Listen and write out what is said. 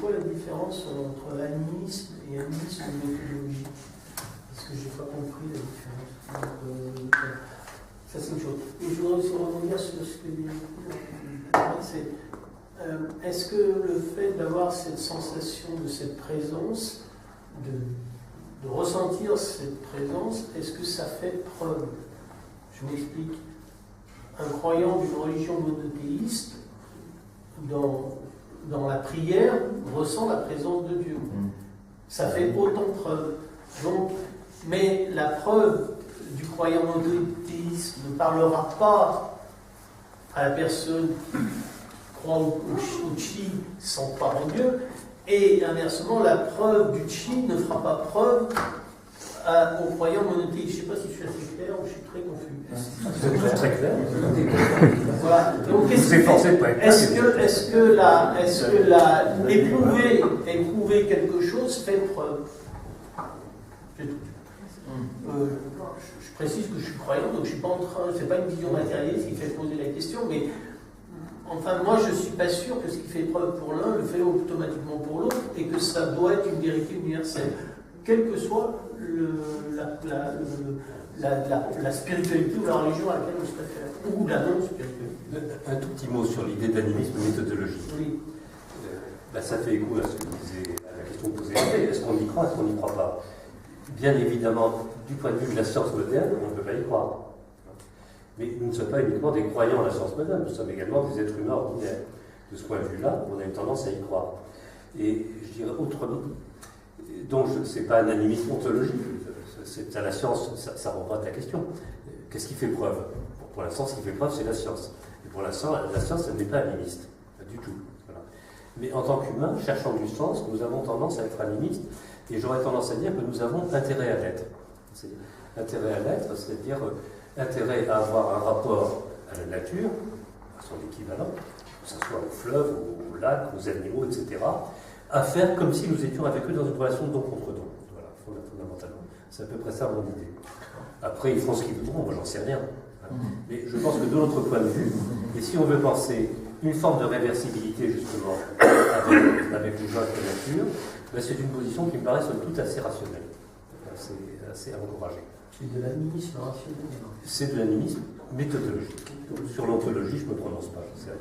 quoi la différence entre animisme et animisme méthodologique? Parce que je n'ai pas compris la différence. Donc, ça, c'est une chose. Et je voudrais aussi rebondir sur ce que dit. Est-ce que le fait d'avoir cette sensation de cette présence, de ressentir cette présence, est-ce que ça fait preuve? Je m'explique. Un croyant d'une religion monothéiste, dans la prière, ressent la présence de Dieu. Ça fait autant de preuves. Donc, mais la preuve du croyant monothéiste ne parlera pas à la personne qui croit au chi sans croire en Dieu, et inversement, la preuve du chi ne fera pas preuve aux croyants monothéistes. Je ne sais pas si je suis assez clair ou je suis très confus. C'est très clair. Voilà. Donc, est-ce que éprouver quelque chose fait preuve? Je précise que je suis croyant, donc je suis pas en train, c'est pas une vision matérialiste qui fait poser la question, mais enfin moi je suis pas sûr que ce qui fait preuve pour l'un le fait automatiquement pour l'autre, et que ça doit être une vérité universelle, quelle que soit la spiritualité ou la religion à laquelle on se réfère, ou la non-spiritualité. Un tout petit mot sur l'idée d'animisme méthodologique. Oui. Ça fait écho à ce que disait, à la question posée. Est-ce qu'on y croit, est-ce qu'on n'y croit pas? Bien évidemment, du point de vue de la science moderne, on ne peut pas y croire. Mais nous ne sommes pas uniquement des croyants à la science moderne, nous sommes également des êtres humains ordinaires. De ce point de vue-là, on a une tendance à y croire. Et je dirais autrement, donc ce n'est pas un animisme ontologique, c'est à la science, ça renvoie à ta question. Qu'est-ce qui fait preuve? Pour l'instant, ce qui fait preuve, c'est la science. Et pour l'instant, la science, elle n'est pas animiste, pas du tout. Voilà. Mais en tant qu'humains, cherchant du sens, nous avons tendance à être animistes, et j'aurais tendance à dire que nous avons intérêt à l'être. Intérêt à l'être, c'est-à-dire intérêt à avoir un rapport à la nature, à son équivalent, que ce soit au fleuve, au lac, aux animaux, etc., à faire comme si nous étions avec eux dans une relation de don contre don. Voilà, fondamentalement. C'est à peu près ça mon idée. Après, ils feront ce qu'ils voudront, moi j'en sais rien. Mais je pense que de notre point de vue, et si on veut penser une forme de réversibilité justement avec le jeu avec la nature, ben c'est une position qui me paraît somme toute assez rationnelle, assez encouragée. C'est de l'animisme rationnel. C'est de l'animisme méthodologique. Sur l'ontologie, je ne me prononce pas, je sais rien.